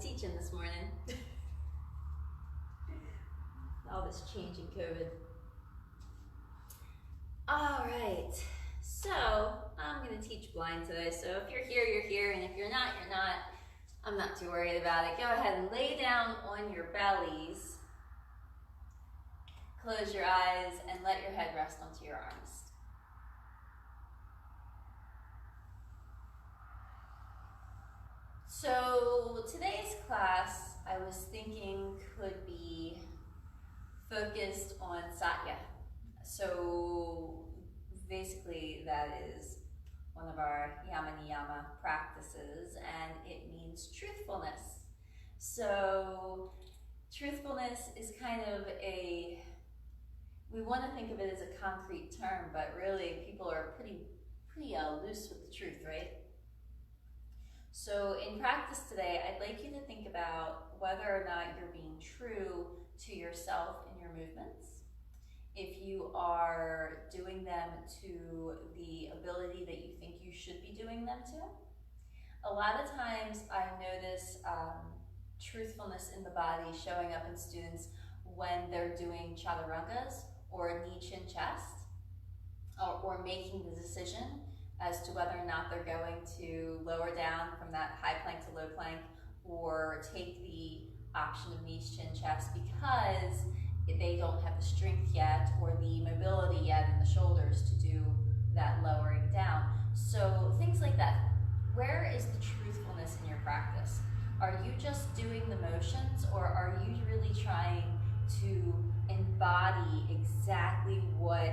teaching this morning. All this change in COVID. All right, so I'm going to teach blind today. So if you're here, you're here, and if you're not, you're not. I'm not too worried about it. Go ahead and lay down on your bellies. Close your eyes and let your head rest onto your arms. So today's class, I was thinking, could be focused on satya. So basically that is one of our yama niyama practices, and it means truthfulness. So truthfulness is kind of we want to think of it as a concrete term, but really people are pretty loose with the truth, right? So in practice today, I'd like you to think about whether or not you're being true to yourself in your movements. If you are doing them to the ability that you think you should be doing them to. A lot of times I notice truthfulness in the body showing up in students when they're doing chaturangas or knee, chin, chest, or making the decision as to whether or not they're going to lower down from that high plank to low plank or take the option of knees, chin, chest because they don't have the strength yet or the mobility yet in the shoulders to do that lowering down. So things like that. Where is the truthfulness in your practice? Are you just doing the motions, or are you really trying to embody exactly what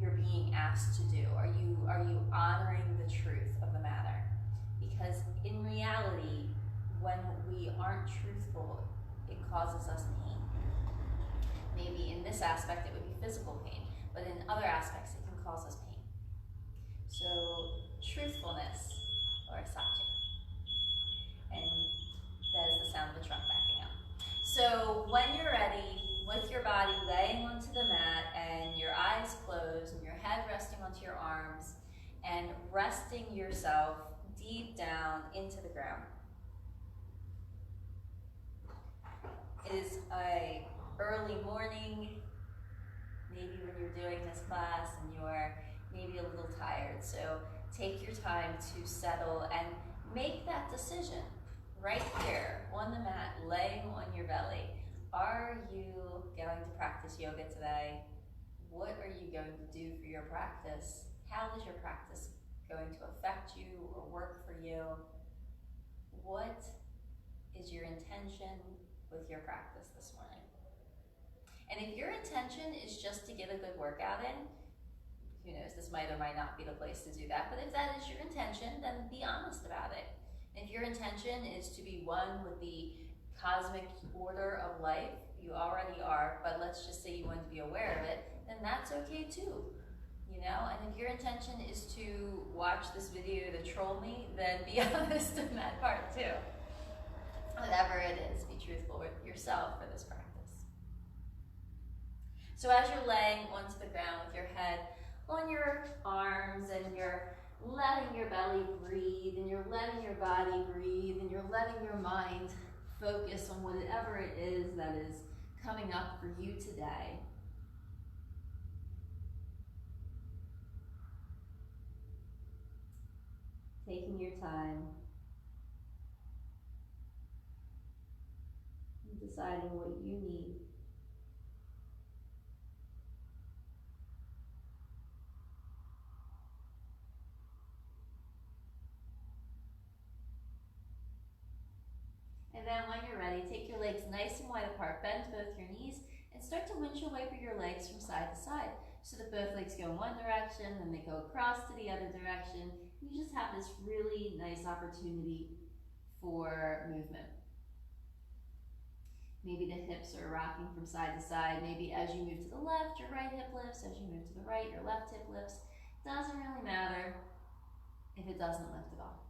you're being asked to do? Are you honoring the truth of the matter? Because in reality, when we aren't truthful, it causes us pain. Maybe in this aspect it would be physical pain, but in other aspects it can cause us pain. So truthfulness, or satya. And that is the sound of a truck backing up. So when you're ready, with your body laying onto the mat and your eyes closed and your head resting onto your arms and resting yourself deep down into the ground. It is a early morning, maybe when you're doing this class and you're maybe a little tired. So take your time to settle and make that decision right here on the mat, laying on your belly. Are you going to practice yoga today? What are you going to do for your practice? How is your practice going to affect you or work for you? What is your intention with your practice this morning? And if your intention is just to get a good workout in, who knows, this might or might not be the place to do that, but if that is your intention, then be honest about it. If your intention is to be one with the cosmic order of life, you already are, but let's just say you want to be aware of it, then that's okay too. You know, and if your intention is to watch this video to troll me, then be honest in that part too. Whatever it is, be truthful with yourself for this practice. So as you're laying onto the ground with your head on your arms and you're letting your belly breathe and you're letting your body breathe and you're letting your mind focus on whatever it is that is coming up for you today. Taking your time, deciding what you need. And then when you're ready, take your legs nice and wide apart, bend both your knees, and start to windshield wiper your legs from side to side. So that both legs go in one direction, then they go across to the other direction. You just have this really nice opportunity for movement. Maybe the hips are rocking from side to side. Maybe as you move to the left, your right hip lifts. As you move to the right, your left hip lifts. Doesn't really matter if it doesn't lift at all.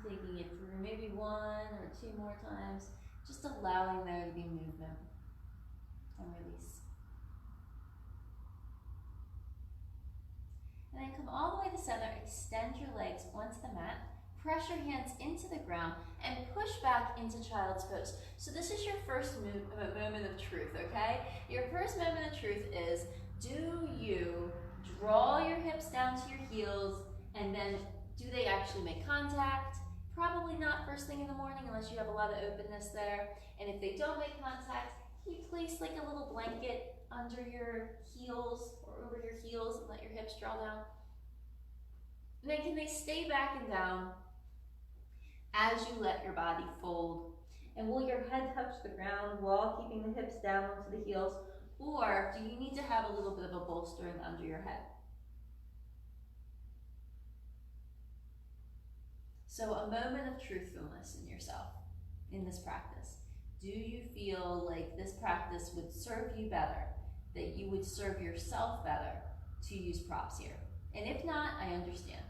Taking it through maybe one or two more times, just allowing there to be movement and release. And then come all the way to center, extend your legs onto the mat, press your hands into the ground, and push back into child's pose. So this is your first moment of truth, okay? Your first moment of truth is, do you draw your hips down to your heels, and then do they actually make contact? Probably not first thing in the morning unless you have a lot of openness there. And if they don't make contact, can you place like a little blanket under your heels or over your heels and let your hips draw down? And then can they stay back and down as you let your body fold? And will your head touch the ground while keeping the hips down onto the heels? Or do you need to have a little bit of a bolstering under your head? So a moment of truthfulness in yourself in this practice. Do you feel like this practice would serve you better, that you would serve yourself better to use props here? And if not, I understand.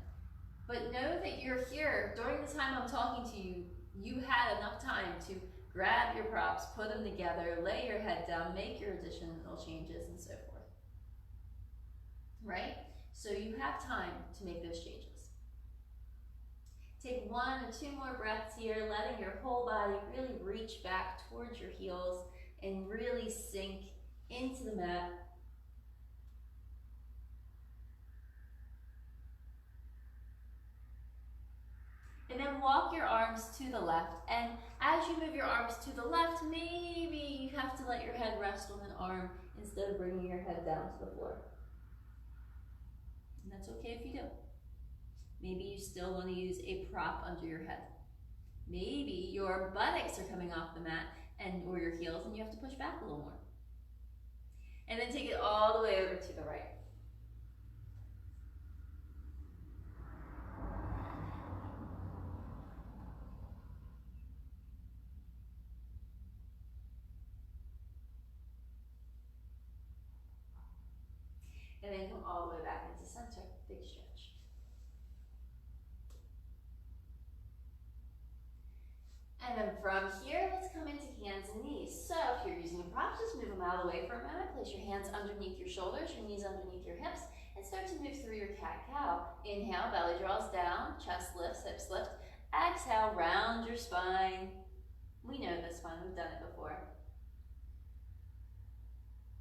But know that you're here during the time I'm talking to you. You had enough time to grab your props, put them together, lay your head down, make your additional changes, and so forth. Right? So you have time to make those changes. Take 1 or 2 more breaths here, letting your whole body really reach back towards your heels and really sink into the mat. And then walk your arms to the left. And as you move your arms to the left, maybe you have to let your head rest on an arm instead of bringing your head down to the floor. And that's okay if you do. Maybe you still want to use a prop under your head. Maybe your buttocks are coming off the mat or your heels and you have to push back a little more. And then take it all the way over to the right. And then come all the way back into center, big stretch. And then from here, let's come into hands and knees. So if you're using a prop, just move them out of the way for a moment. Place your hands underneath your shoulders, your knees underneath your hips, and start to move through your cat-cow. Inhale, belly draws down, chest lifts, hips lift. Exhale, round your spine. We know this one, we've done it before.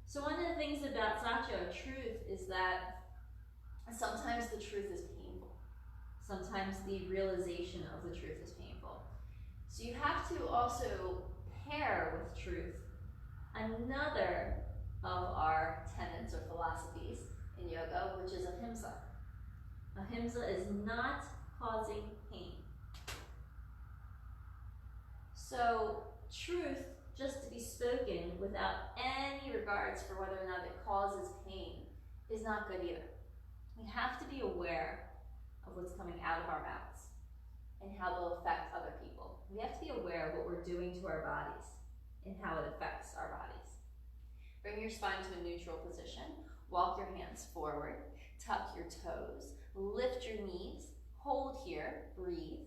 So one of the things about satya, truth, is that sometimes the truth is painful. Sometimes the realization of the truth is painful. So you have to also pair with truth another of our tenets or philosophies in yoga, which is Ahimsa. Ahimsa is not causing pain. So truth, just to be spoken without any regards for whether or not it causes pain, is not good either. We have to be aware of what's coming out of our mouths and how they'll affect other people. We have to be aware of what we're doing to our bodies and how it affects our bodies. Bring your spine to a neutral position. Walk your hands forward. Tuck your toes. Lift your knees. Hold here. Breathe.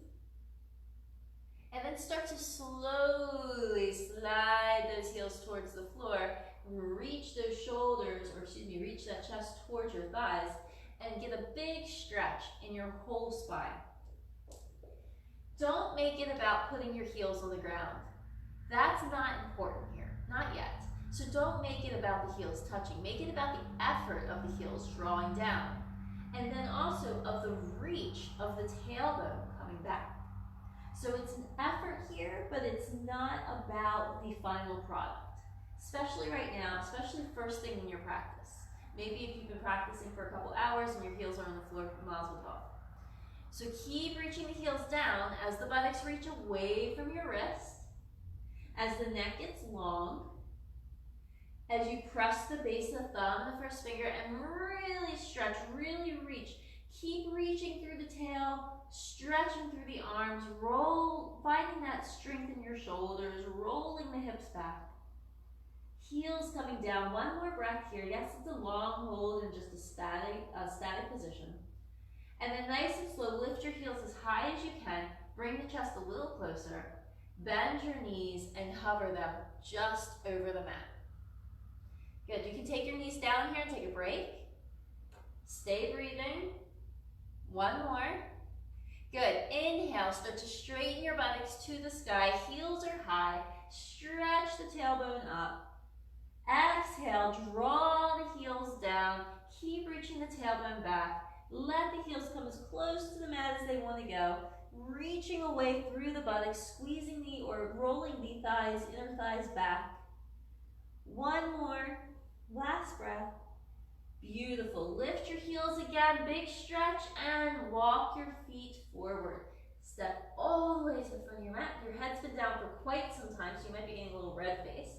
And then start to slowly slide those heels towards the floor. Reach those shoulders, reach that chest towards your thighs, and get a big stretch in your whole spine. Don't make it about putting your heels on the ground. That's not important here, not yet. So don't make it about the heels touching. Make it about the effort of the heels drawing down. And then also of the reach of the tailbone coming back. So it's an effort here, but it's not about the final product. Especially right now, especially first thing in your practice. Maybe if you've been practicing for a couple hours and your heels are on the floor, miles will talk. So keep reaching the heels down as the buttocks reach away from your wrist, as the neck gets long, as you press the base of the thumb and the first finger and really stretch, really reach. Keep reaching through the tail, stretching through the arms, roll, finding that strength in your shoulders, rolling the hips back. Heels coming down. One more breath here. Yes, it's a long hold and just a static position. And then nice and slow, lift your heels as high as you can. Bring the chest a little closer. Bend your knees and hover them just over the mat. Good. You can take your knees down here and take a break. Stay breathing. One more. Good. Inhale, start to straighten your buttocks to the sky. Heels are high. Stretch the tailbone up. Exhale, draw the heels down. Keep reaching the tailbone back. Let the heels come as close to the mat as they want to go. Reaching away through the buttocks, squeezing the or rolling the thighs, inner thighs back. One more. Last breath. Beautiful. Lift your heels again, big stretch, and walk your feet forward. Step all the way to the front of your mat. Your head's been down for quite some time, so you might be getting a little red face.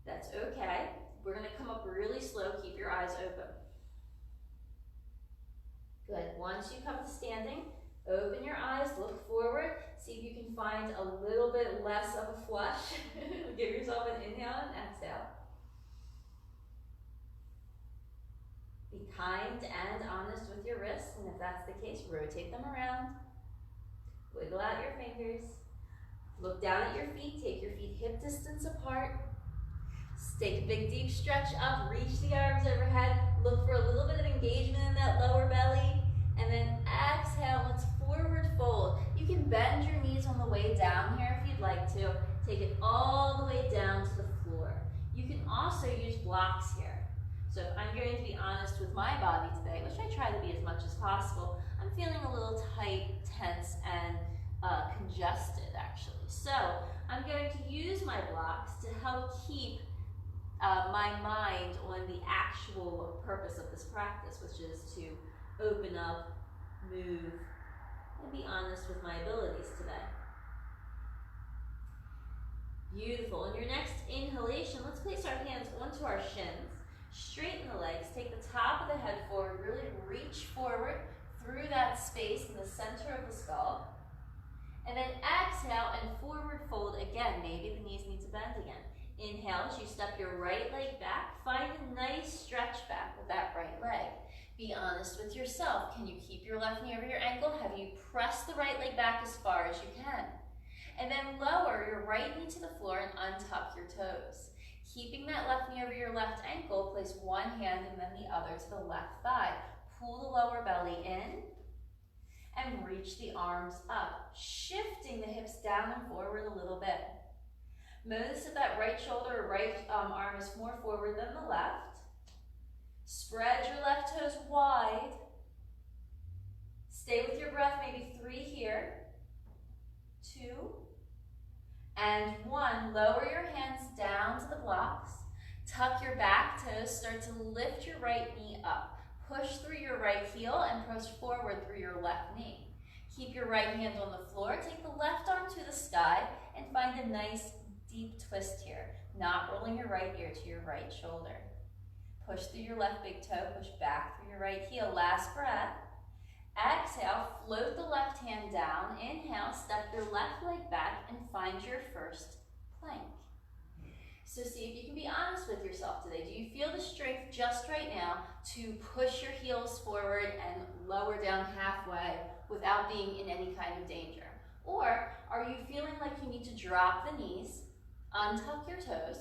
That's okay. We're going to come up really slow. Keep your eyes open. Good. Once you come to standing, open your eyes, look forward. See if you can find a little bit less of a flush. Give yourself an inhale and exhale. Be kind and honest with your wrists, and if that's the case, rotate them around. Wiggle out your fingers. Look down at your feet. Take your feet hip distance apart. Take a big deep stretch up. Reach the arms overhead. Look for a little bit of engagement in that lower belly. And then exhale. Let's forward fold. You can bend your knees on the way down here if you'd like to. Take it all the way down to the floor. You can also use blocks here. So if I'm going to be honest with my body today, which I try to be as much as possible, I'm feeling a little tight, tense, and congested actually. So I'm going to use my blocks to help keep my mind on the actual purpose of this practice, which is to open up, move, and be honest with my abilities today. Beautiful. On your next inhalation, let's place our hands onto our shins. Straighten the legs, take the top of the head forward, really reach forward through that space in the center of the skull. And then exhale and forward fold again. Maybe the knees need to bend again. Inhale as you step your right leg back. Find a nice stretch back with that right leg. Be honest with yourself. Can you keep your left knee over your ankle? Have you pressed the right leg back as far as you can? And then lower your right knee to the floor and untuck your toes. Keeping that left knee over your left ankle, place one hand and then the other to the left thigh. Pull the lower belly in and reach the arms up, shifting the hips down and forward a little bit. Notice that that right shoulder or right arm is more forward than the left. Spread your left toes wide. Stay with your breath, maybe 3 here, 2, and 1. Lower your hands down to the blocks. Tuck your back toes. Start to lift your right knee up. Push through your right heel and push forward through your left knee. Keep your right hand on the floor. Take the left arm to the sky and find a nice deep twist here. Not rolling your right ear to your right shoulder. Push through your left big toe. Push back through your right heel. Last breath. Exhale, float the left hand down. Inhale, step your left leg back and find your first plank. So see if you can be honest with yourself today. Do you feel the strength just right now to push your heels forward and lower down halfway without being in any kind of danger? Or are you feeling like you need to drop the knees, untuck your toes,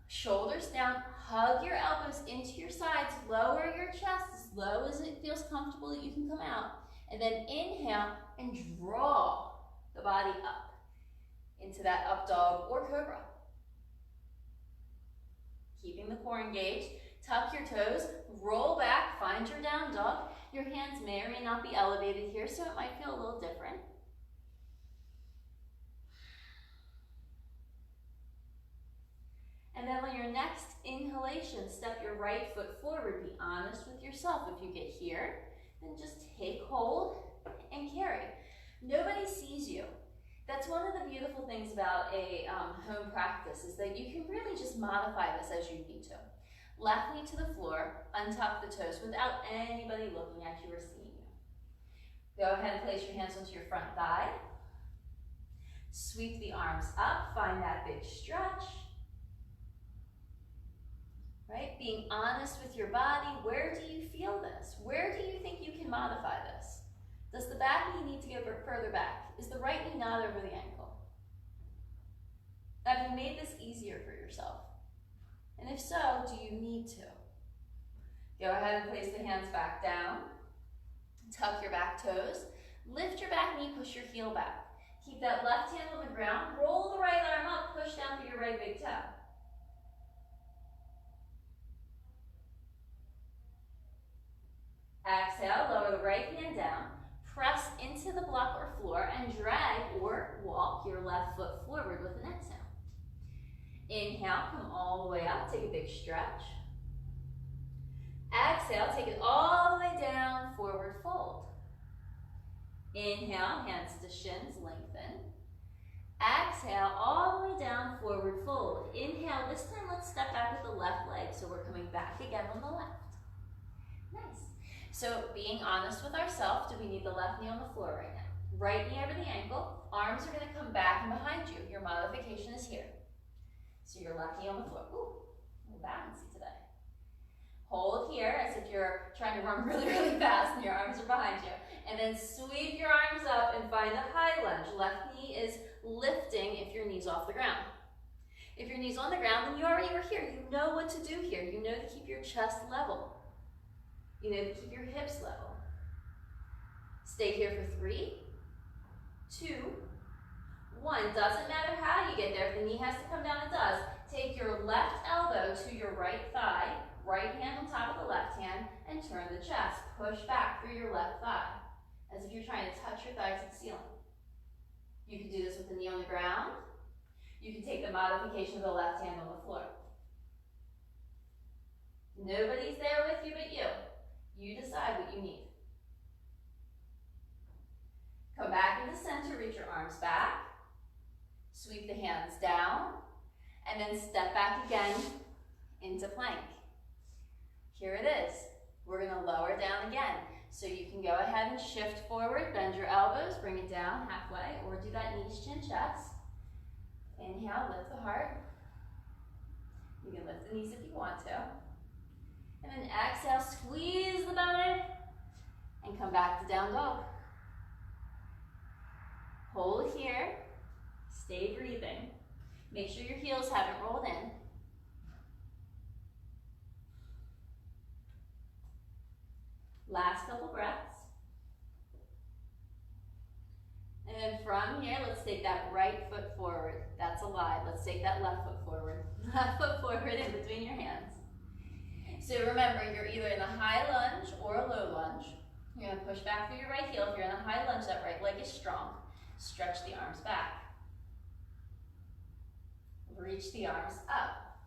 shoulders down, hug your elbows into your sides, lower your chest as low as it feels comfortable that you can come out, and then inhale and draw the body up into that up dog or cobra. Keeping the core engaged, tuck your toes, roll back, find your down dog. Your hands may or may not be elevated here, so it might feel a little different. And then on your next inhalation, step your right foot forward. Be honest with yourself. If you get here, then just take hold and carry. Nobody sees you. That's one of the beautiful things about a home practice is that you can really just modify this as you need to. Left knee to the floor, untuck the toes without anybody looking at you or seeing you. Go ahead and place your hands onto your front thigh. Sweep the arms up, find that big stretch. Right? Being honest with your body, where do you feel this? Where do you think you can modify this? Does the back knee need to go further back? Is the right knee not over the ankle? Have you made this easier for yourself? And if so, do you need to? Go ahead and place the hands back down. Tuck your back toes. Lift your back knee, push your heel back. Keep that left hand on the ground. Roll the right arm up, push down through your right big toe. Exhale, lower the right hand down. Press into the block or floor and drag or walk your left foot forward with an exhale. Inhale, come all the way up, take a big stretch. Exhale, take it all the way down, forward fold. Inhale, hands to shins, lengthen. Exhale, all the way down, forward fold. Inhale, this time let's step back with the left leg, so we're coming back again on the left. Nice. So being honest with ourselves, do we need the left knee on the floor right now? Right knee over the ankle, arms are gonna come back and behind you. Your modification is here. So your left knee on the floor. Ooh, a little bouncy today. Hold here as if you're trying to run really, really fast and your arms are behind you. And then sweep your arms up and find a high lunge. Left knee is lifting if your knee's off the ground. If your knee's on the ground, then you already were here. You know what to do here. You know to keep your chest level. You know to keep your hips level. Stay here for 3, 2, 1. Doesn't matter how you get there. If the knee has to come down, it does. Take your left elbow to your right thigh, right hand on top of the left hand, and turn the chest. Push back through your left thigh, as if you're trying to touch your thigh to the ceiling. You can do this with the knee on the ground. You can take the modification of the left hand on the floor. Nobody's there with you but you. You decide what you need. Come back into center, reach your arms back. Sweep the hands down, and then step back again into plank. Here it is. We're gonna lower down again. So you can go ahead and shift forward, bend your elbows, bring it down halfway, or do that knees, chin, chest. Inhale, lift the heart. You can lift the knees if you want to. And then exhale, squeeze the belly, and come back to down dog. Hold here, stay breathing. Make sure your heels haven't rolled in. Last couple breaths. And then from here, let's take that right foot forward. That's a lie. Let's take that left foot forward. Left foot forward in between your hands. So remember, you're either in a high lunge or a low lunge. You're gonna push back through your right heel. If you're in a high lunge, that right leg is strong. Stretch the arms back. Reach the arms up.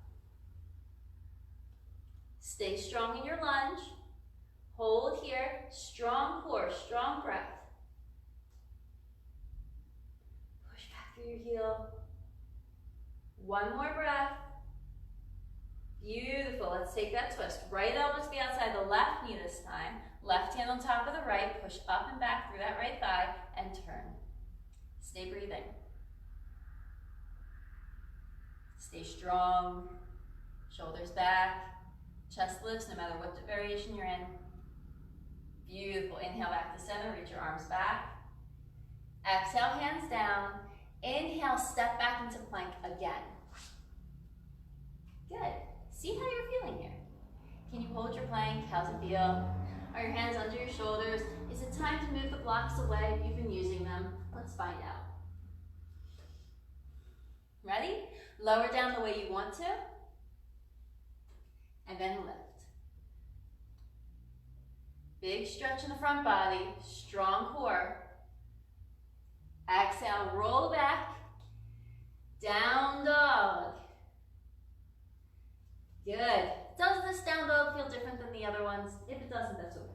Stay strong in your lunge. Hold here, strong core, strong breath. Push back through your heel. One more breath. Beautiful, let's take that twist. Right elbow to the outside, the left knee this time. Left hand on top of the right, push up and back through that right thigh and turn. Stay breathing. Stay strong, shoulders back, chest lifts no matter what variation you're in. Beautiful, inhale back to center, reach your arms back. Exhale, hands down. Inhale, step back into plank again. Good, see how you're feeling here. Can you hold your plank? How's it feel? Are your hands under your shoulders? Is it time to move the blocks away if you've been using them? Let's find out. Ready? Lower down the way you want to, and then lift. Big stretch in the front body, strong core. Exhale, roll back, down dog. Good. Does this down dog feel different than the other ones? If it doesn't, that's okay.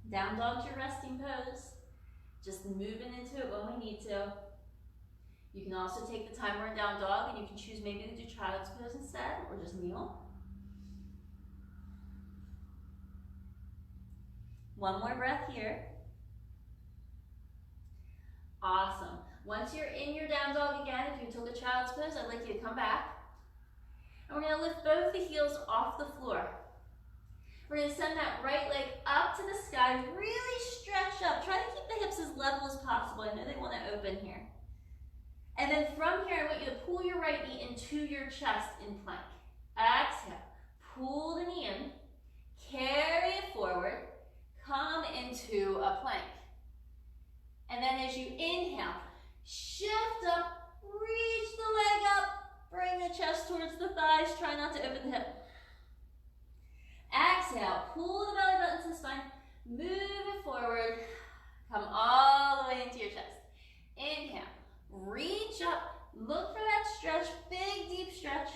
Down dog's your resting pose. Just moving into it when we need to. You can also take the time we're in down dog and you can choose maybe to do child's pose instead, or just kneel. One more breath here. Awesome. Once you're in your down dog again, if you took a child's pose, I'd like you to come back. And we're gonna lift both the heels off the floor. We're gonna send that right leg up to the sky, really stretch up. Try to keep the hips as level as possible. I know they wanna open here. And then from here, I want you to pull your right knee into your chest in plank. Exhale. Pull the knee in. Carry it forward. Come into a plank. And then as you inhale, shift up, reach the leg up, bring the chest towards the thighs, try not to open the hip. Exhale, pull the belly button to the spine, move it forward, come all the way into your chest. Inhale, reach up, look for that stretch, big deep stretch.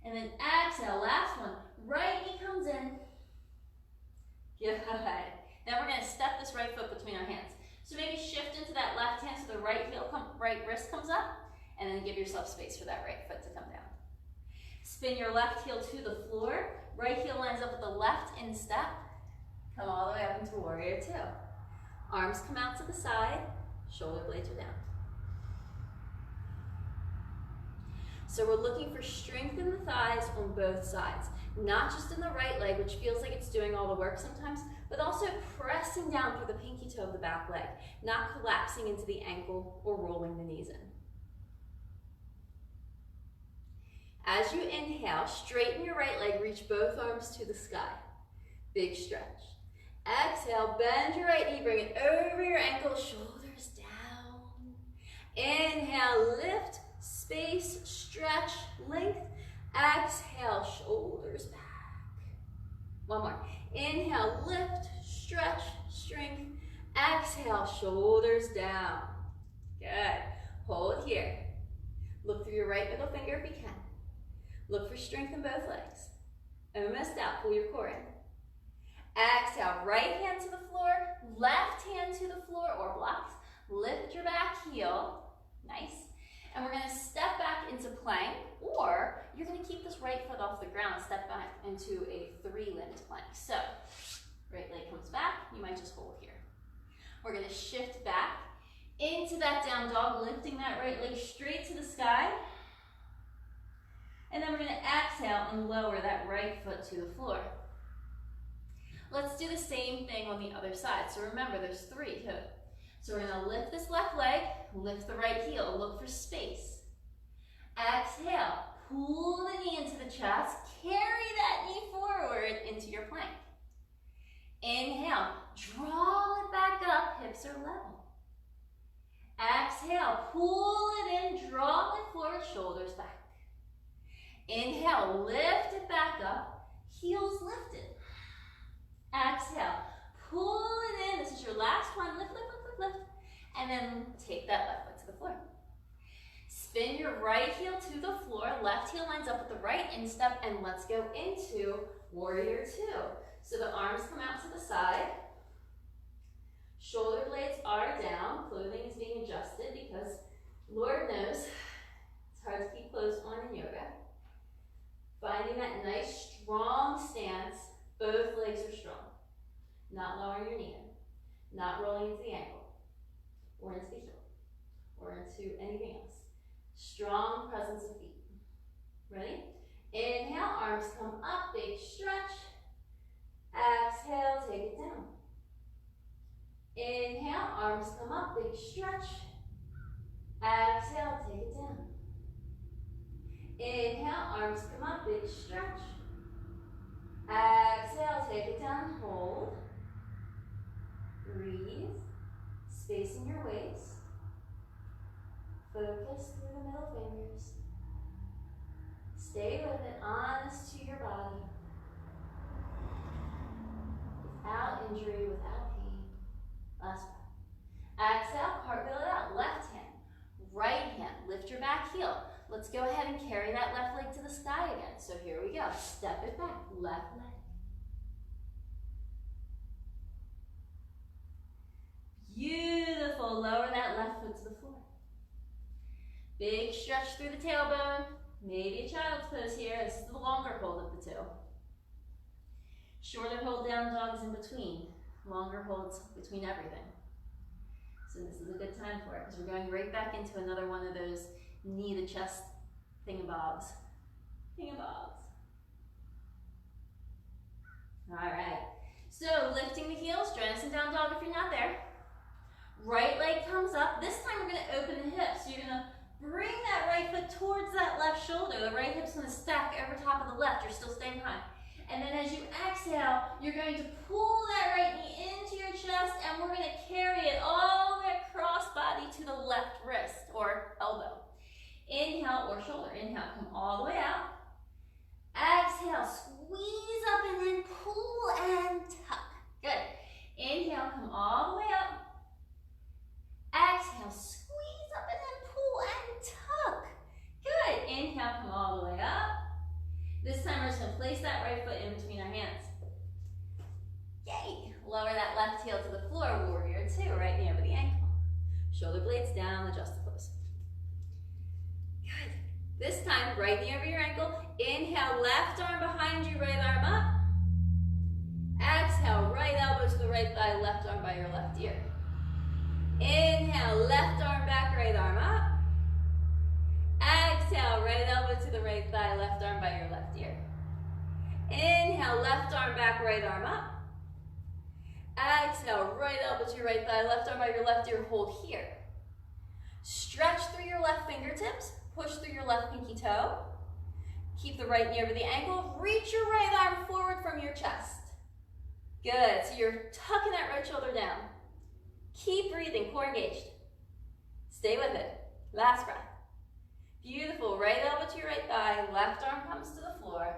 And then exhale, last one, right knee comes in. Good. Then we're going to step this right foot between our hands. So maybe shift into that left hand so the right wrist comes up, and then give yourself space for that right foot to come down. Spin your left heel to the floor. Right heel lines up with the left instep. Come all the way up into warrior two. Arms come out to the side, shoulder blades are down. So we're looking for strength in the thighs on both sides. Not just in the right leg, which feels like it's doing all the work sometimes, but also pressing down through the pinky toe of the back leg, not collapsing into the ankle or rolling the knees in. As you inhale, straighten your right leg, reach both arms to the sky. Big stretch. Exhale, bend your right knee, bring it over your ankle, shoulders down. Inhale, lift, space, stretch, length. Exhale, shoulders back. One more. Inhale, lift, stretch, strength. Exhale, shoulders down. Good. Hold here. Look through your right middle finger if you can. Look for strength in both legs. Almost out. Pull your core in. Exhale, right hand to the floor, left hand to the floor or blocks. Lift your back heel. Nice. And we're going to step back into plank, or you're going to keep this right foot off the ground, step back into a three-limbed plank. So, right leg comes back, you might just hold here. We're going to shift back into that down dog, lifting that right leg straight to the sky. And then we're going to exhale and lower that right foot to the floor. Let's do the same thing on the other side. So remember, there's three too. So we're going to lift this left leg, lift the right heel, look for space. Exhale, pull the knee into the chest, carry that knee forward into your plank. Inhale, draw it back up, hips are level. Exhale, pull it in, draw it forward, shoulders back. Inhale, lift it back up, heels lifted. Exhale, pull it in, this is your last one, lift, lift, lift, lift, lift. And then take that left foot to the floor. Spin your right heel to the floor, left heel lines up with the right instep, and let's go into warrior two. So the arms come out to the side, shoulder blades are down, clothing is being adjusted because Lord knows it's hard to keep clothes on in yoga. Finding that nice strong stance, both legs are strong. Not lowering your knee in, not rolling into the ankle, or into the heel, or into anything else. Strong presence of feet. Ready? Inhale, arms come up, big stretch. Exhale, take it down. Inhale, arms come up, big stretch. Exhale, take it down. Inhale, arms come up, big stretch. Exhale, take it down, hold. Breathe, space in your waist. Focus through the middle fingers. Stay with it, honest to your body. Without injury, without pain. Last breath. Exhale, cartwheel it out. Left hand, right hand. Lift your back heel. Let's go ahead and carry that left leg to the sky again. So here we go. Step it back, left leg. Beautiful. Lower that left foot to the floor. Big stretch through the tailbone. Maybe a child's pose here. This is the longer hold of the two. Shorter hold down dogs in between. Longer holds between everything. So this is a good time for it because we're going right back into another one of those knee to chest thingamabobs. Thingamabobs. All right. So lifting the heels, join us in down dog if you're not there. Right leg comes up. This time we're going to open the hips. So you're going to bring that right foot towards that left shoulder. The right hip's gonna stack over top of the left. You're still staying high. And then as you exhale, you're going to pull that right knee into your chest, and we're gonna carry it all the way across body to the left wrist or elbow. Inhale or shoulder. Inhale, come all the way out. Exhale, squeeze up and then pull and tuck. Good. Inhale, come all the way up. Exhale, squeeze up and then pull and tuck. Good. Inhale, come all the way up. This time we're just going to place that right foot in between our hands. Yay. Lower that left heel to the floor, warrior two, right knee over the ankle. Shoulder blades down, adjust the close. Good. This time, right knee over your ankle. Inhale, left arm behind you, right arm up. Exhale, right elbow to the right thigh, left arm by your left ear. Inhale, left arm back, right arm up. Exhale, right elbow to the right thigh, left arm by your left ear. Inhale, left arm back, right arm up. Exhale, right elbow to your right thigh, left arm by your left ear, hold here. Stretch through your left fingertips, push through your left pinky toe. Keep the right knee over the ankle, reach your right arm forward from your chest. Good, so you're tucking that right shoulder down. Keep breathing, core engaged. Stay with it. Last breath. Beautiful, right elbow to your right thigh, left arm comes to the floor.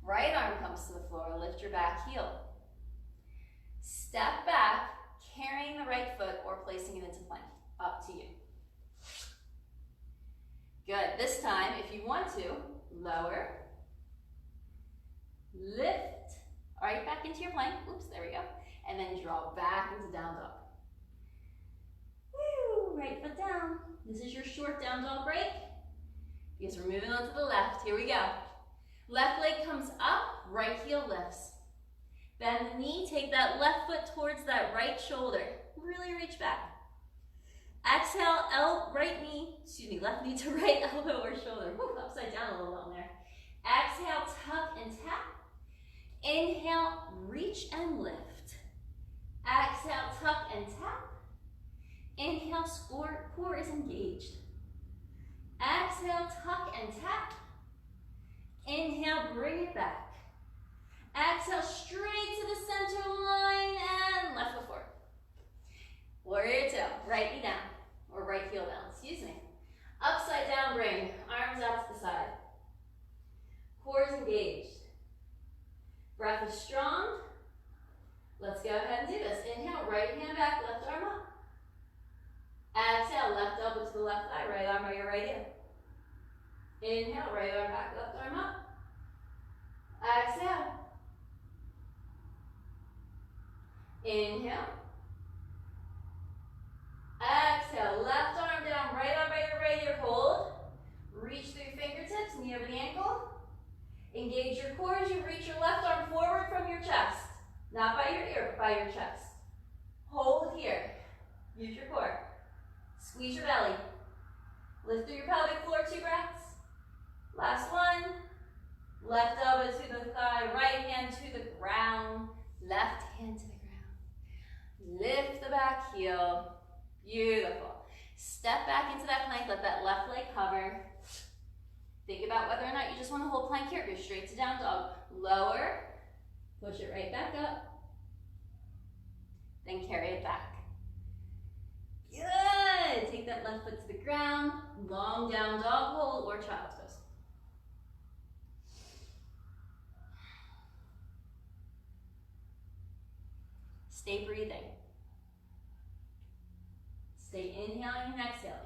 Right arm comes to the floor, lift your back heel. Step back, carrying the right foot or placing it into plank. Up to you. Good, this time, if you want to, lower, lift, right back into your plank. Oops, there we go. And then draw back into down dog. Woo, right foot down. This is your short down dog break because we're moving on to the left. Here we go. Left leg comes up, right heel lifts. Bend the knee, take that left foot towards that right shoulder. Really reach back. Exhale, left knee to right elbow or shoulder. Woo, upside down a little on there. Exhale, tuck and tap. Inhale, reach and lift. Exhale, tuck and tap. Inhale, core is engaged. Exhale, tuck and tap. Inhale, bring it back. Exhale, straight to the center line and left foot forward. Warrior two, right knee down, or right heel down, excuse me. Upside down bring, arms out to the side. Core is engaged. Breath is strong. Let's go ahead and do this. Inhale, right hand back, left arm up. Exhale, left elbow to the left thigh, right arm by your right ear. Inhale, right arm back, left arm up. Exhale. Inhale. Exhale, left arm down, right arm by your right ear, hold. Reach through your fingertips, knee over the ankle. Engage your core as you reach your left arm forward from your chest. Not by your ear, but by your chest. Hold here. Use your core. Squeeze your belly. Lift through your pelvic floor, 2 breaths. Last one. Left elbow to the thigh, right hand to the ground. Left hand to the ground. Lift the back heel. Beautiful. Step back into that plank, let that left leg hover. Think about whether or not you just want to hold plank here. Go straight to down dog. Lower, push it right back up, then carry it back. Good. Take that left foot to the ground, long down dog hold or child's pose. Stay breathing. Stay inhaling and exhaling.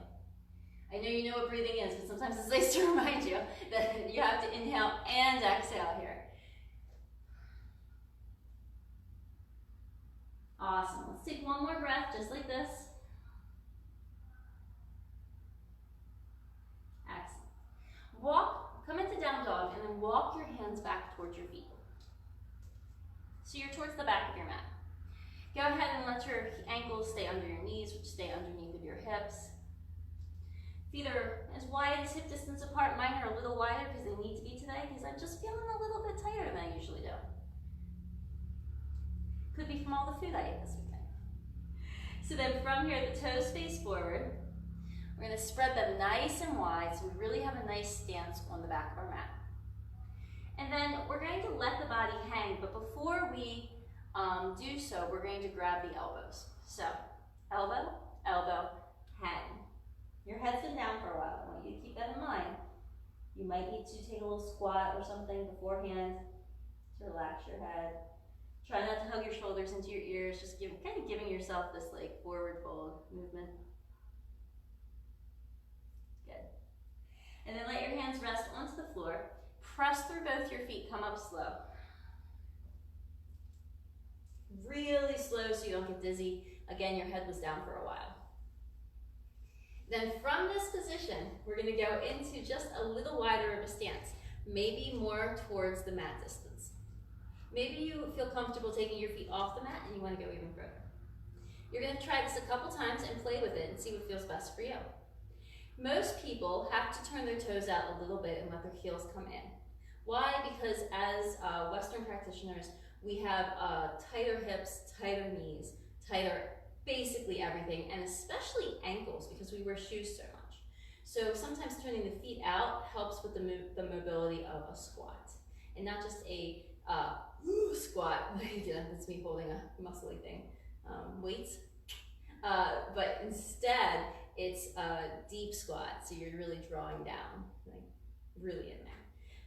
I know you know what breathing is, but sometimes it's nice to remind you that you have to inhale and exhale here. Awesome. Let's take one more breath, just like this. Excellent. Come into down dog, and then walk your hands back towards your feet. So you're towards the back of your mat. Go ahead and let your ankles stay under your knees, which stay underneath of your hips. Feet are as wide as hip distance apart. Mine are a little wider because they need to be today, because I'm just feeling a little bit tighter than I usually do. Could be from all the food I ate this weekend. So then from here, the toes face forward. We're going to spread them nice and wide so we really have a nice stance on the back of our mat. And then we're going to let the body hang, but before we do so, we're going to grab the elbows. So, elbow, elbow, hang. Your head's been down for a while. I want you to keep that in mind. You might need to take a little squat or something beforehand to relax your head. Try not to hug your shoulders into your ears, just kind of giving yourself this like forward fold movement. Good. And then let your hands rest onto the floor. Press through both your feet, come up slow. Really slow so you don't get dizzy. Again, your head was down for a while. Then from this position, we're going to go into just a little wider of a stance, maybe more towards the mat distance. Maybe you feel comfortable taking your feet off the mat and you want to go even further. You're going to try this a couple times and play with it and see what feels best for you. Most people have to turn their toes out a little bit and let their heels come in. Why? Because as Western practitioners, we have tighter hips, tighter knees, tighter basically everything, and especially ankles because we wear shoes so much. So sometimes turning the feet out helps with the mobility of a squat, and not just a squat. That's me holding a muscly thing, weights. But instead, it's a deep squat, so you're really drawing down, like really in there.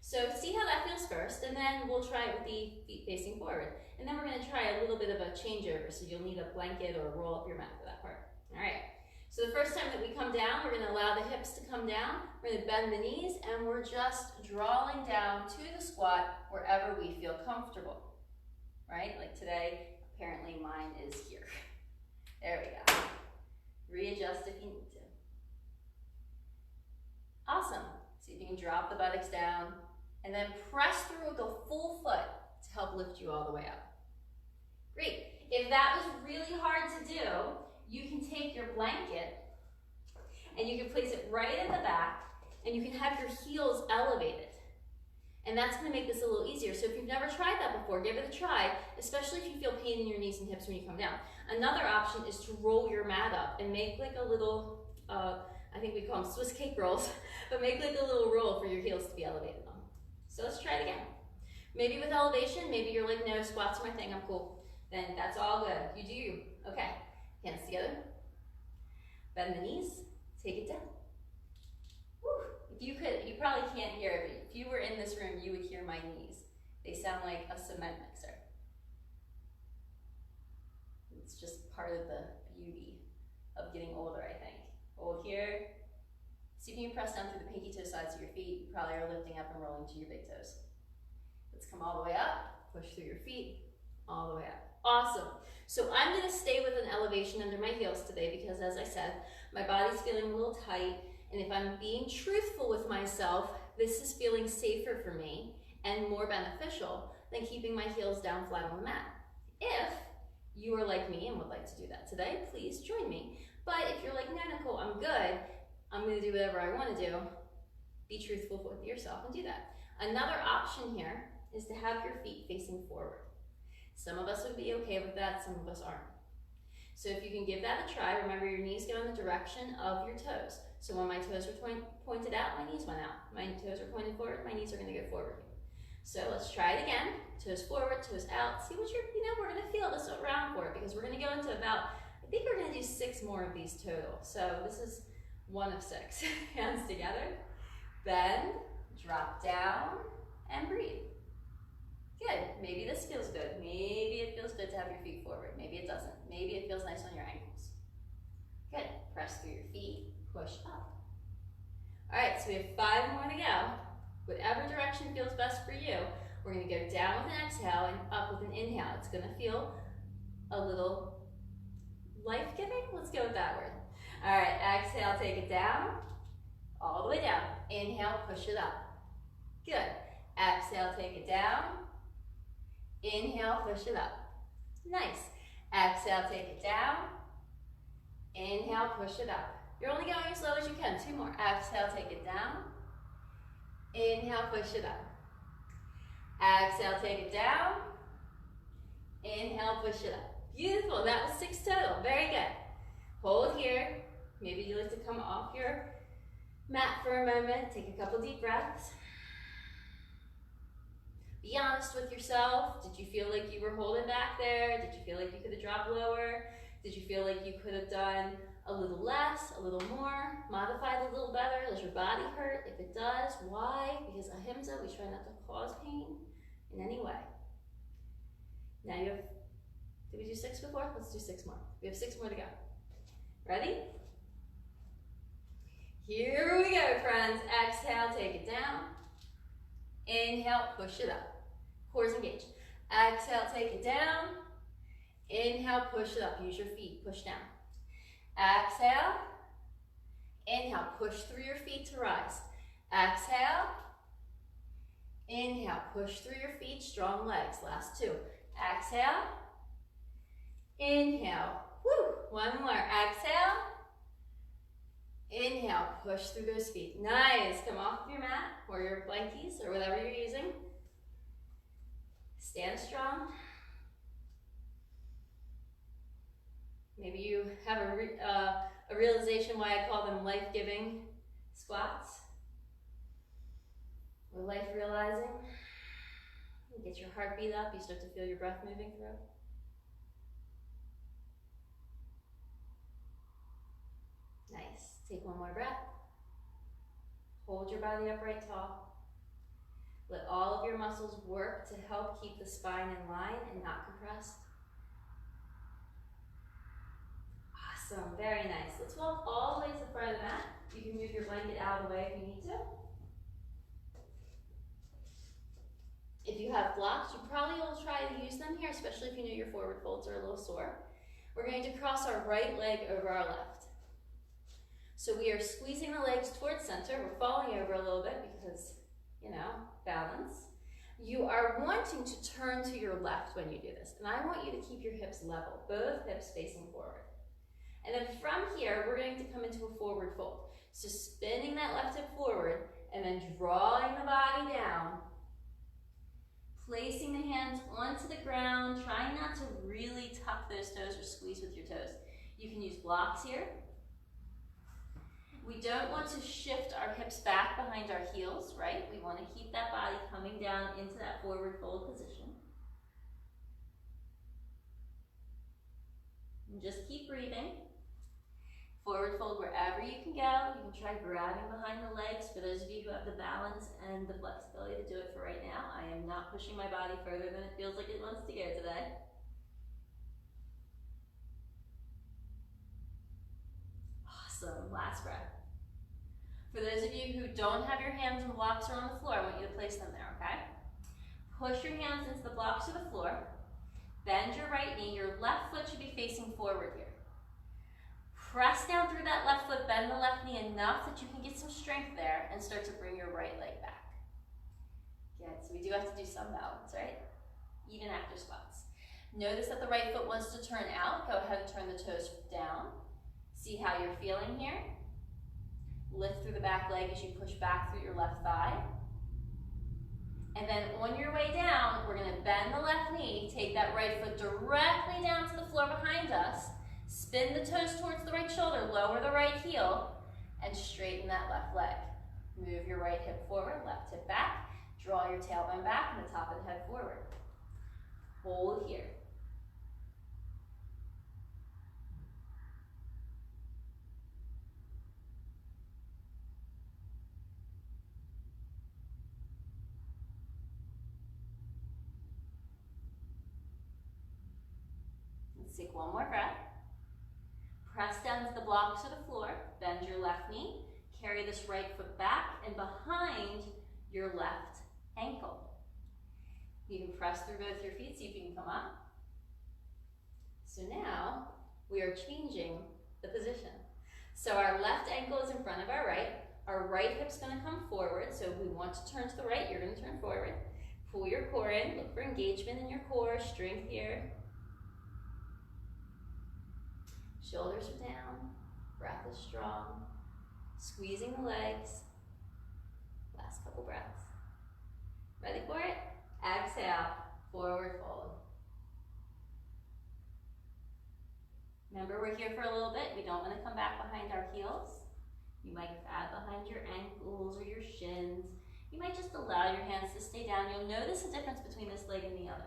So see how that feels first, and then we'll try it with the feet facing forward. And then we're going to try a little bit of a changeover, so you'll need a blanket or roll up your mat for that part. All right, so the first time that we come down, we're going to allow the hips to come down, we're going to bend the knees, and we're just drawing down to the squat wherever we feel comfortable, right? Like today, apparently mine is here. There we go. Readjust if you need to. Awesome. See if you can drop the buttocks down, and then press through the full foot to help lift you all the way up. Great. If that was really hard to do, you can take your blanket and you can place it right at the back, and you can have your heels elevated. And that's going to make this a little easier. So if you've never tried that before, give it a try, especially if you feel pain in your knees and hips when you come down. Another option is to roll your mat up and make like a little, I think we call them Swiss cake rolls, but make like a little roll for your heels to be elevated on. So let's try it again. Maybe with elevation, maybe you're like, no, squats are my thing, I'm cool. Then that's all good. You do you. Okay, hands together. Bend the knees, take it down. Whew. If you could, you probably can't hear it, but if you were in this room, you would hear my knees. They sound like a cement mixer. It's just part of the beauty of getting older, I think. Hold here. See if you can press down through the pinky toe sides of your feet. You probably are lifting up and rolling to your big toes. Let's come all the way up. Push through your feet. All the way up. Awesome. So I'm going to stay with an elevation under my heels today because, as I said, my body's feeling a little tight. And if I'm being truthful with myself, this is feeling safer for me and more beneficial than keeping my heels down flat on the mat. If you are like me and would like to do that today, please join me. But if you're like, no, Nicole, I'm good, I'm going to do whatever I want to do, be truthful with yourself and do that. Another option here is to have your feet facing forward. Some of us would be okay with that, some of us aren't. So if you can give that a try, remember your knees go in the direction of your toes. So when my toes are pointed out, my knees went out. My toes are pointed forward, my knees are going to go forward. So let's try it again. Toes forward, toes out. See what we're going to feel this around for it because we're going to go into about, I think we're going to do 6 more of these total. So this is 1 of 6. Hands together. Bend, drop down, and breathe. Good. Maybe this feels good. Maybe it feels good to have your feet forward. Maybe it doesn't. Maybe it feels nice on your ankles. Good. Press through your feet. Push up. All right, so we have 5 more to go. Whatever direction feels best for you, we're going to go down with an exhale and up with an inhale. It's going to feel a little life-giving. Let's go with that word. All right, exhale, take it down, all the way down. Inhale, push it up. Good. Exhale, take it down. Inhale, push it up. Nice. Exhale, take it down. Inhale, push it up. You're only going as slow as you can. 2 more. Exhale, take it down. Inhale, push it up. Exhale, take it down. Inhale, push it up. Beautiful. That was 6 total. Very good. Hold here. Maybe you like to come off your mat for a moment, take a couple deep breaths. Be honest with yourself. Did you feel like you were holding back there? Did you feel like you could have dropped lower? Did you feel like you could have done a little less, a little more, modified a little better? Does your body hurt? If it does, why? Because Ahimsa, we try not to cause pain in any way. Now you have, did we do 6 before? Let's do 6 more. We have 6 more to go. Ready? Here we go, friends. Exhale, take it down. Inhale, push it up. Cores engaged. Exhale, take it down. Inhale, push it up. Use your feet, push down. Exhale. Inhale, push through your feet to rise. Exhale. Inhale, push through your feet, strong legs. Last 2. Exhale. Inhale. Woo. 1 more. Exhale. Inhale, push through those feet. Nice. Come off of your mat or your blankies or whatever you're using. Stand strong. Maybe you have a realization why I call them life-giving squats. Or life realizing. You get your heartbeat up, you start to feel your breath moving through. Nice. Take 1 more breath. Hold your body upright tall. Let all of your muscles work to help keep the spine in line and not compressed. Awesome, very nice. Let's walk all the way to the front of the mat. You can move your blanket out of the way if you need to. If you have blocks, you probably will try to use them here, especially if you know your forward folds are a little sore. We're going to cross our right leg over our left. So we are squeezing the legs towards center. We're falling over a little bit because, you know, balance. You are wanting to turn to your left when you do this. And I want you to keep your hips level, both hips facing forward. And then from here, we're going to come into a forward fold. So spinning that left hip forward and then drawing the body down. Placing the hands onto the ground, trying not to really tuck those toes or squeeze with your toes. You can use blocks here. We don't want to shift our hips back behind our heels, right? We want to keep that body coming down into that forward fold position. And just keep breathing. Forward fold wherever you can go. You can try grabbing behind the legs for those of you who have the balance and the flexibility to do it for right now. I am not pushing my body further than it feels like it wants to go today. Awesome, last breath. For those of you who don't have your hands and blocks are on the floor, I want you to place them there, okay? Push your hands into the blocks or the floor. Bend your right knee. Your left foot should be facing forward here. Press down through that left foot, bend the left knee enough that you can get some strength there and start to bring your right leg back. Good, so we do have to do some balance, right? Even after squats. Notice that the right foot wants to turn out. Go ahead and turn the toes down. See how you're feeling here. Lift through the back leg as you push back through your left thigh. And then on your way down, we're gonna bend the left knee, take that right foot directly down to the floor behind us, spin the toes towards the right shoulder, lower the right heel, and straighten that left leg. Move your right hip forward, left hip back, draw your tailbone back and the top of the head forward. Hold here. Let's take 1 more breath. Press down to the blocks or the floor, bend your left knee, carry this right foot back and behind your left ankle. You can press through both your feet, see if you can come up. So now we are changing the position. So our left ankle is in front of our right hip's gonna come forward, so if we want to turn to the right, you're gonna turn forward. Pull your core in, look for engagement in your core, strength here. Shoulders are down, breath is strong, squeezing the legs. Last couple breaths. Ready for it? Exhale, forward fold. Remember, we're here for a little bit. We don't want to come back behind our heels. You might add behind your ankles or your shins. You might just allow your hands to stay down. You'll notice the difference between this leg and the other.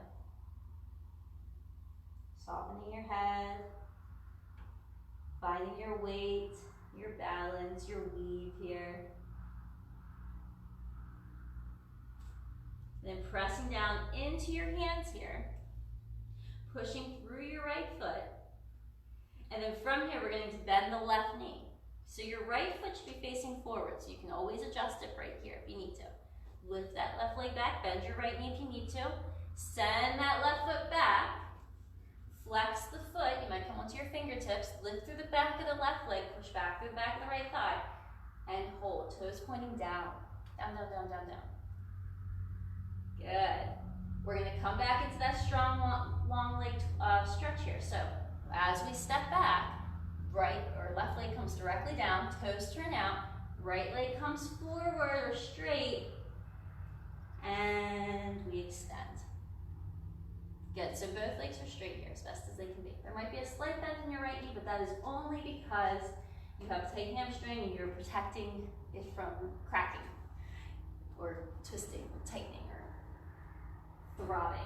Softening your head, finding your weight, your balance, your weave here. Then pressing down into your hands here, pushing through your right foot. And then from here, we're going to bend the left knee. So your right foot should be facing forward, so you can always adjust it right here if you need to. Lift that left leg back, bend your right knee if you need to. Send that left foot back. Flex the foot, you might come onto your fingertips, lift through the back of the left leg, push back through the back of the right thigh, and hold, toes pointing down. Down, down, down, down, down. Good. We're gonna come back into that strong long leg stretch here. So as we step back, right or left leg comes directly down, toes turn out, right leg comes forward or straight, and we extend. Good, so both legs are straight here as best as they can be. There might be a slight bend in your right knee, but that is only because you have a tight hamstring and you're protecting it from cracking or twisting or tightening or throbbing.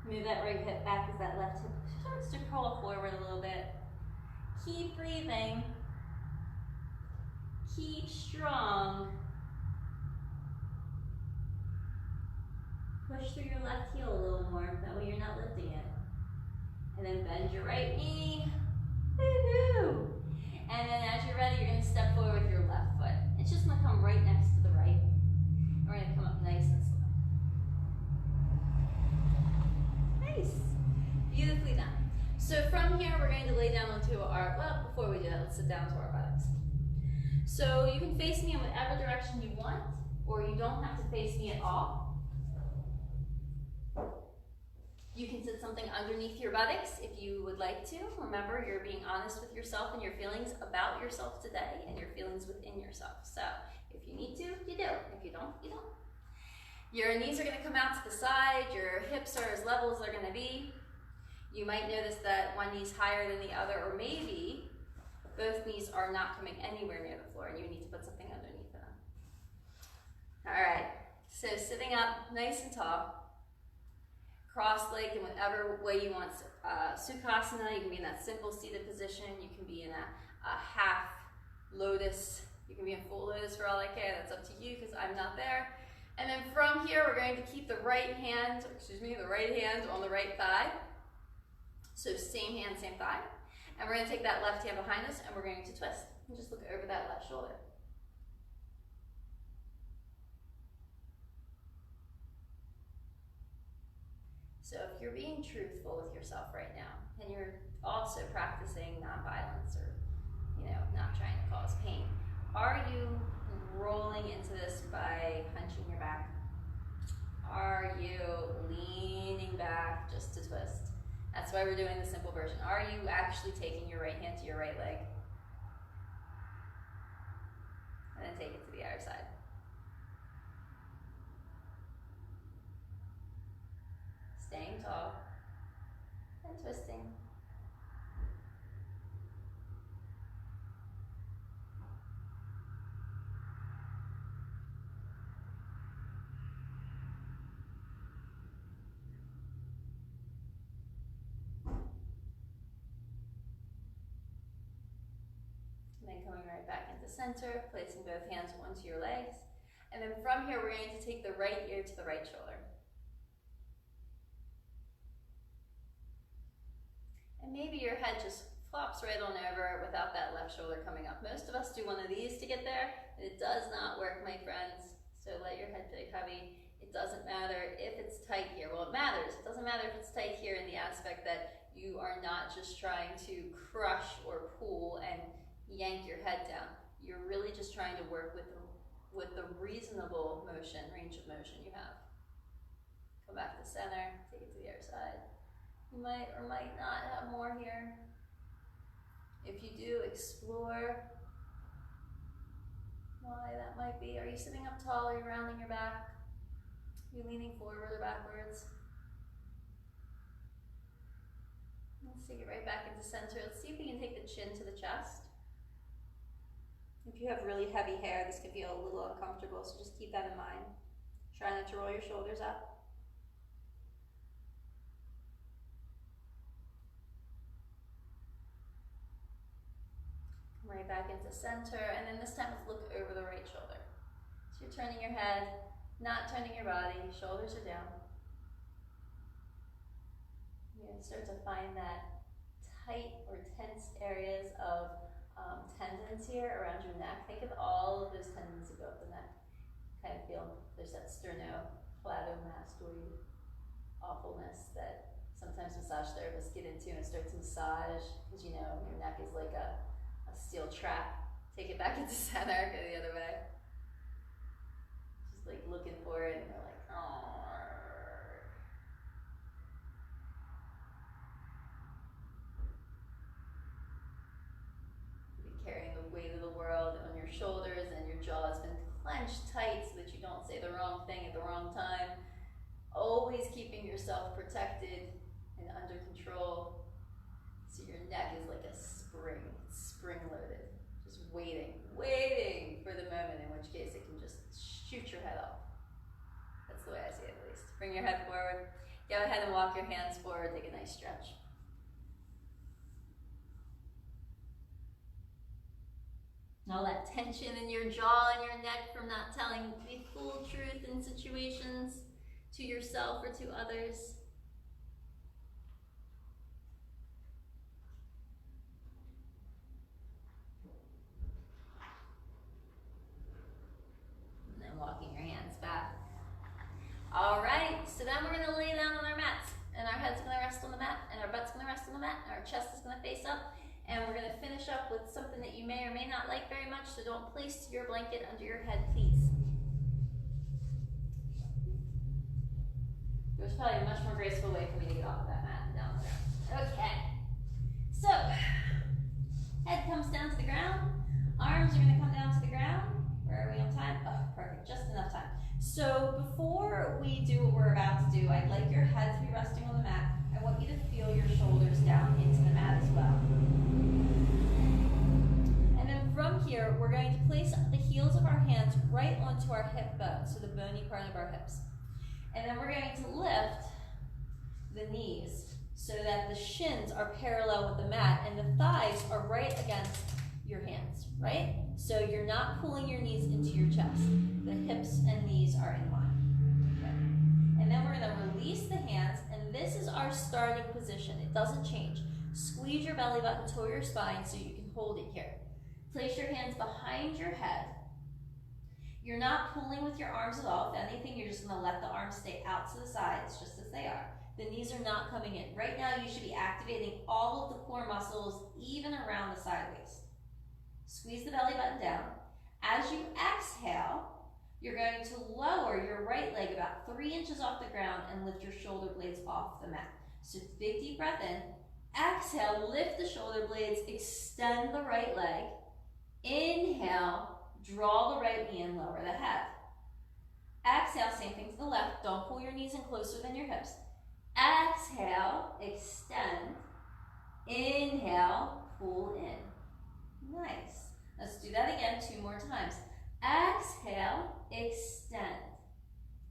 Move that right hip back as that left hip starts to curl forward a little bit. Keep breathing. Keep strong. Push through your left heel a little more, that way you're not lifting it. And then bend your right knee. Woohoo! And then as you're ready, you're going to step forward with your left foot. It's just going to come right next to the right. We're going to come up nice and slow. Nice. Beautifully done. So from here, we're going to lay down onto our, well, before we do that, let's sit down to our buttocks. So you can face me in whatever direction you want, or you don't have to face me at all. You can sit something underneath your buttocks if you would like to. Remember, you're being honest with yourself and your feelings about yourself today and your feelings within yourself. So if you need to, you do. If you don't, you don't. Your knees are going to come out to the side. Your hips are as level as they're going to be. You might notice that one knee's higher than the other, or maybe both knees are not coming anywhere near the floor and you need to put something underneath them. All right, so sitting up nice and tall. Cross-legged in whatever way you want. Sukhasana, you can be in that simple seated position. You can be in a half lotus. You can be in full lotus for all I care. That's up to you because I'm not there. And then from here, we're going to keep the right hand on the right thigh. So same hand, same thigh. And we're going to take that left hand behind us and we're going to twist. And just look over that left shoulder. So if you're being truthful with yourself right now, and you're also practicing nonviolence or, not trying to cause pain, are you rolling into this by hunching your back? Are you leaning back just to twist? That's why we're doing the simple version. Are you actually taking your right hand to your right leg? And then take it to the other side. Staying tall and twisting. And then coming right back into center, placing both hands onto your legs. And then from here, we're going to take the right ear to the right shoulder. And maybe your head just flops right on over without that left shoulder coming up. Most of us do one of these to get there, and it does not work, my friends. So let your head be heavy. It doesn't matter if it's tight here. Well, it matters. It doesn't matter if it's tight here in the aspect that you are not just trying to crush or pull and yank your head down. You're really just trying to work with the reasonable motion, range of motion you have. Come back to center, take it to the other side. You might or might not have more here. If you do, explore why that might be. Are you sitting up tall? Are you rounding your back? Are you leaning forward or backwards? Take it right back into center. Let's see if we can take the chin to the chest. If you have really heavy hair, this can feel a little uncomfortable, so just keep that in mind. Try not to roll your shoulders up. Come right back into center, and then this time let's look over the right shoulder. So you're turning your head, not turning your body, shoulders are down. You're going to start to find that tight or tense areas of tendons here around your neck. Think of all of those tendons that go up the neck. Kind of feel there's that sternocleidomastoid awfulness that sometimes massage therapists get into and start to massage because you know your neck is like a steel trap. Take it back into center, go the other way. Just like looking for it and we're like, oh. Carrying the weight of the world on your shoulders, and your jaw has been clenched tight so that you don't say the wrong thing at the wrong time. Always keeping yourself protected and under control. So your neck is like a spring, it's spring-loaded, just waiting for the moment in which case it can just shoot your head off. That's the way I see it, at least. Bring your head forward. Go ahead and walk your hands forward. Take a nice stretch. All that tension in your jaw and your neck from not telling the full truth in situations to yourself or to others. And then walking your hands back. All right, so then we're going to lay down on our mats. And our head's going to rest on the mat, and our butt's going to rest on the mat, and our chest is going to face up. And we're going to finish up with something that you may or may not like very much, so don't place your blanket under your head, please. There's probably a much more graceful way for me to get off of that mat and down the ground. Okay. So, head comes down to the ground. Arms are going to come down to the ground. Where are we on time? Oh, perfect. Just enough time. So, before we do what we're about to do, I'd like your head to be resting on the mat. I want you to feel your shoulders down into the mat as well. And then from here, we're going to place the heels of our hands right onto our hip bone, so the bony part of our hips. And then we're going to lift the knees so that the shins are parallel with the mat and the thighs are right against your hands, right? So you're not pulling your knees into your chest. The hips and knees are in line. Okay. And then we're going to release the hands, and this is our starting position. It doesn't change. Squeeze your belly button to your spine so you can hold it here. Place your hands behind your head. You're not pulling with your arms at all. If anything, you're just going to let the arms stay out to the sides just as they are. The knees are not coming in. Right now, you should be activating all of the core muscles, even around the sideways. Squeeze the belly button down. As you exhale, you're going to lower your right leg about 3 inches off the ground and lift your shoulder blades off the mat. So big deep breath in. Exhale, lift the shoulder blades, extend the right leg. Inhale, draw the right knee and lower the head. Exhale, same thing to the left. Don't pull your knees in closer than your hips. Exhale, extend. Inhale, pull in. Nice. Let's do that again 2 more times. Exhale, extend.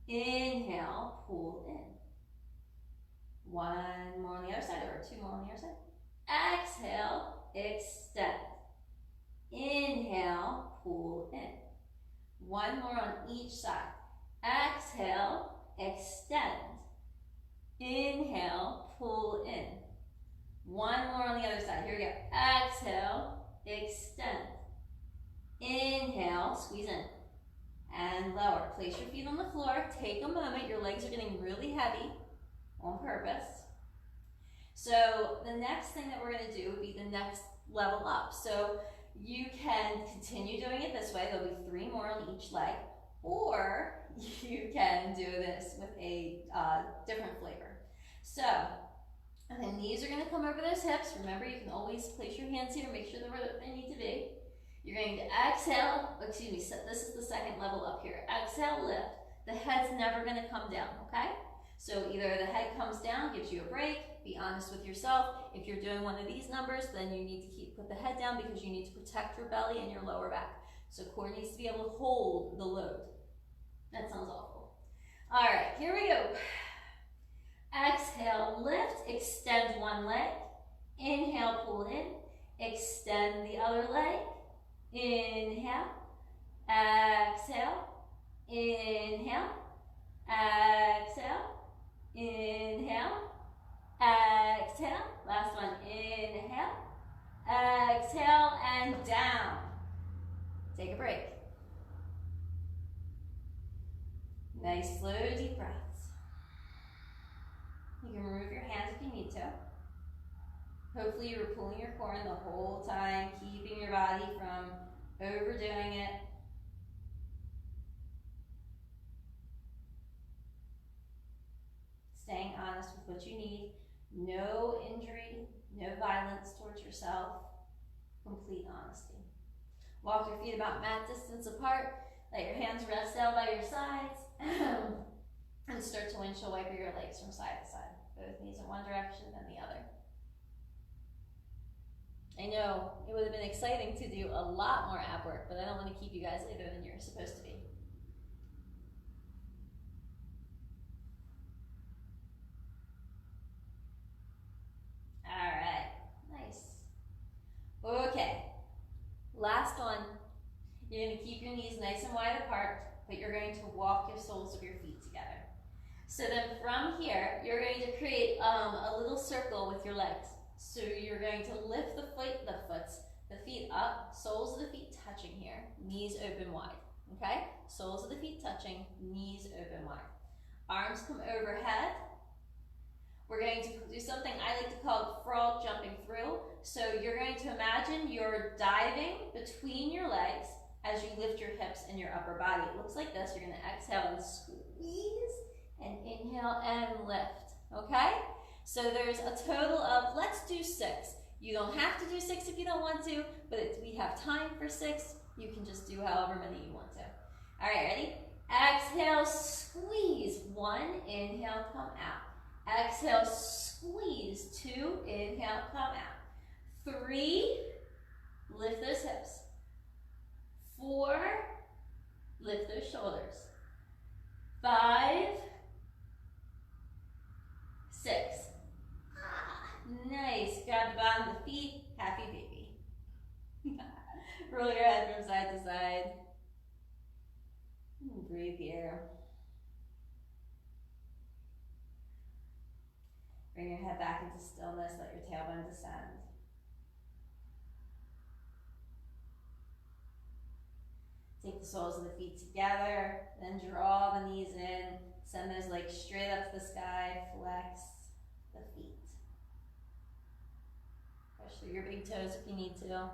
Inhale, pull in. 1 more on the other side, or 2 more on the other side. Exhale, extend. Inhale, pull in. 1 more on each side. Exhale, extend. Inhale, pull in. 1 more on the other side. Here we go. Exhale, extend. Inhale, squeeze in. And lower. Place your feet on the floor. Take a moment. Your legs are getting really heavy on purpose. So the next thing that we're going to do would be the next level up. So you can continue doing it this way. There'll be 3 more on each leg. Or you can do this with a different flavor. So the knees are going to come over those hips. Remember, you can always place your hands here. Make sure they're where they need to be. You're going to exhale. Excuse me. So this is the second level up here. Exhale, lift. The head's never going to come down, okay? So either the head comes down, gives you a break, be honest with yourself. If you're doing one of these numbers, then you need to put the head down because you need to protect your belly and your lower back. So core needs to be able to hold the load. That sounds awful. All right, here we go. Exhale, lift, extend one leg. Inhale, pull in. Extend the other leg. Inhale. Exhale. Inhale. Exhale. Inhale. Exhale. Last one. Inhale. Exhale and down. Take a break. Nice, slow, deep breaths. You can remove your hands if you need to. Hopefully you're pulling your core in the whole time, keeping your body from overdoing it. Staying honest with what you need. No injury, no violence towards yourself. Complete honesty. Walk your feet about mat distance apart. Let your hands rest down by your sides. And start to windshield wiper your legs from side to side. Both knees in one direction, then the other. I know it would have been exciting to do a lot more ab work, but I don't want to keep you guys later than you're supposed to be. All right, nice. Okay, last one. You're going to keep your knees nice and wide apart, but you're going to walk your soles of your feet together. So then from here, you're going to create a little circle with your legs. So you're going to lift the feet up, soles of the feet touching here, knees open wide, okay? Soles of the feet touching, knees open wide. Arms come overhead. We're going to do something I like to call frog jumping through. So you're going to imagine you're diving between your legs as you lift your hips and your upper body. It looks like this. You're going to exhale and squeeze and inhale and lift, okay? So there's a total of, let's do 6. You don't have to do 6 if you don't want to, but we have time for 6. You can just do however many you want to. All right, ready? Exhale, squeeze. 1, inhale, come out. Exhale, squeeze. 2, inhale, come out. 3, lift those hips. 4, lift those shoulders. 5, 6. Nice. Grab the bottom of the feet. Happy baby. Roll your head from side to side. And breathe here. Bring your head back into stillness. Let your tailbone descend. Take the soles of the feet together. Then draw the knees in. Send those legs straight up to the sky. Flex the feet. Push through your big toes if you need to.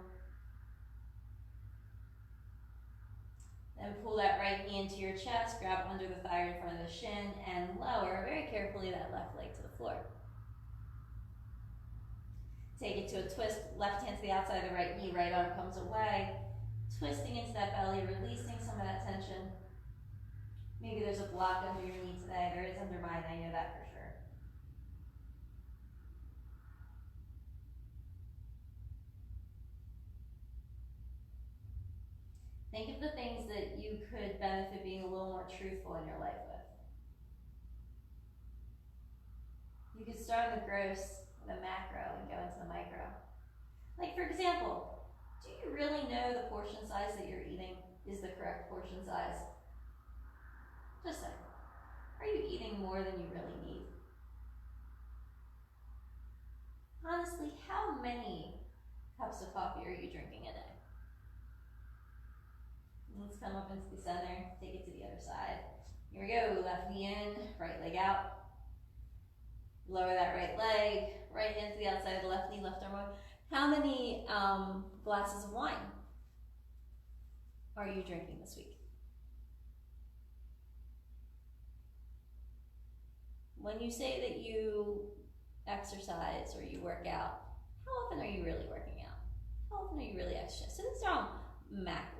Then pull that right knee into your chest, grab under the thigh in front of the shin, and lower very carefully that left leg to the floor. Take it to a twist, left hand to the outside of the right knee, right arm comes away, twisting into that belly, releasing some of that tension. Maybe there's a block under your knee today. There is under mine, I know that for sure. Think of the things that you could benefit being a little more truthful in your life with. You could start in the gross, the macro, and go into the micro. Like, for example, do you really know the portion size that you're eating is the correct portion size? Just saying. Are you eating more than you really need? Honestly, how many cups of coffee are you drinking a day? Let's come up into the center, take it to the other side. Here we go, left knee in, right leg out. Lower that right leg, right hand to the outside of the left knee, left arm out. How many glasses of wine are you drinking this week? When you say that you exercise or you work out, how often are you really working out? How often are you really exercising? So these are all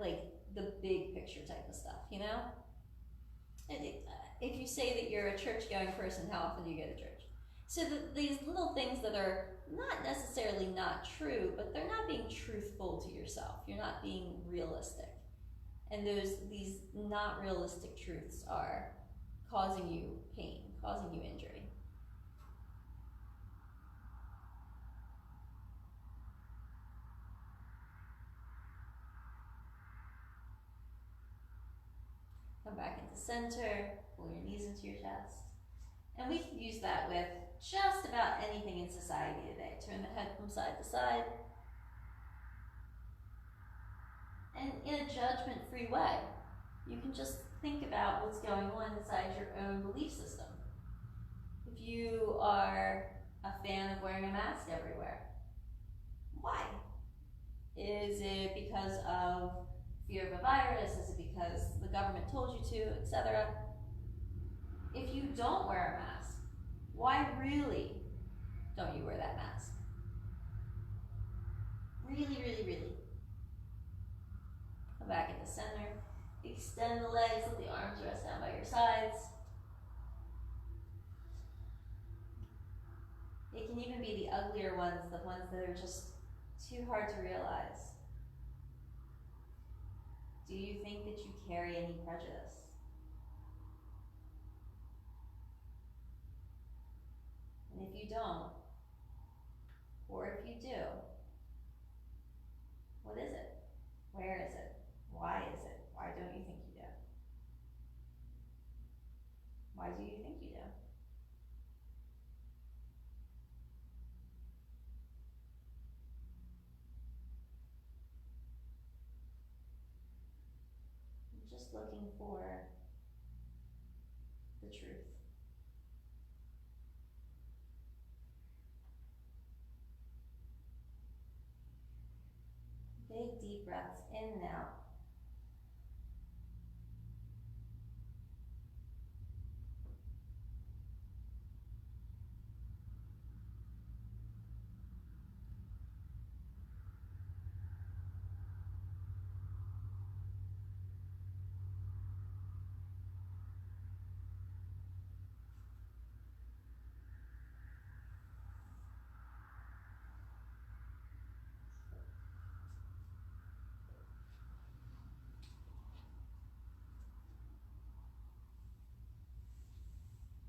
like the big picture type of stuff, you know? if you say that you're a church-going person, how often do you go to church? So these little things that are not necessarily not true, but they're not being truthful to yourself. You're not being realistic. And these not realistic truths are causing you pain, causing you injury. Come back into center, pull your knees into your chest. And we can use that with just about anything in society today. Turn the head from side to side. And in a judgment-free way, you can just think about what's going on inside your own belief system. If you are a fan of wearing a mask everywhere, why? Is it because of fear of a virus? Is it because the government told you to, etc.? If you don't wear a mask, why really don't you wear that mask? Really, really, really. Come back into center. Extend the legs, let the arms rest down by your sides. It can even be the uglier ones, the ones that are just too hard to realize. Do you think that you carry any prejudice? And if you don't, or if you do, what is it? Where is it? Why is it? Why don't you think you do? Why do you think you do? I'm just looking for the truth. Big deep breaths in and out.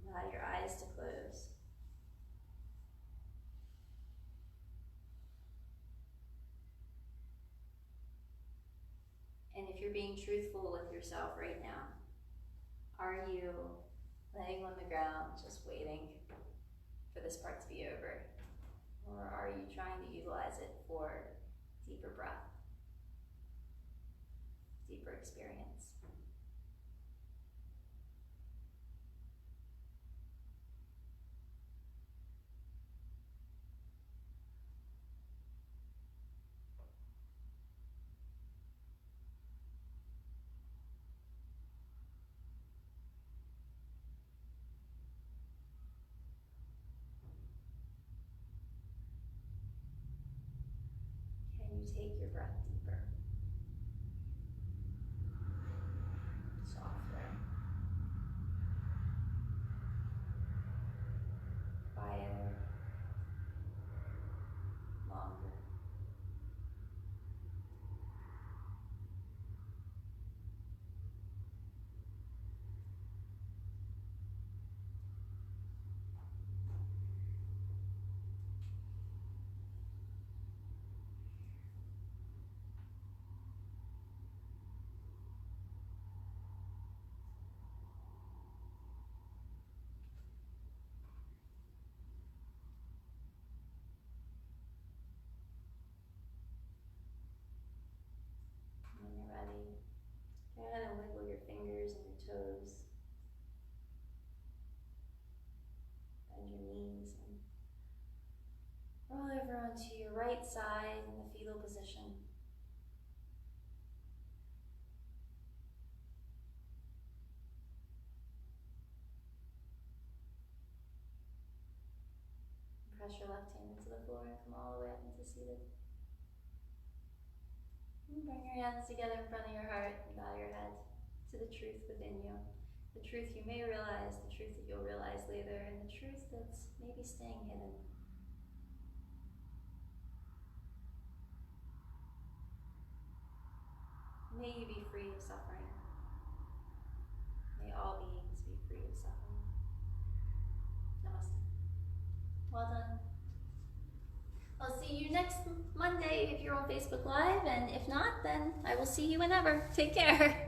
Allow your eyes to close. And if you're being truthful with yourself right now, are you laying on the ground just waiting for this part to be over? Or are you trying to utilize it for deeper breath, deeper experience? Can you take your breath deeper, softer, quieter, longer? When you're ready, go ahead and wiggle your fingers and your toes. Bend your knees and roll over onto your right side in the fetal position. Press your left hand into the floor and come all the way up into seated. And bring your hands together in front of your heart and bow your head to the truth within you. the truth you may realize, the truth that you'll realize later, and the truth that's maybe staying hidden. May you be free of suffering. May all beings be free of suffering. Namaste. Well done. I'll see you next Monday if you're on Facebook Live, and if not, then I will see you whenever. Take care.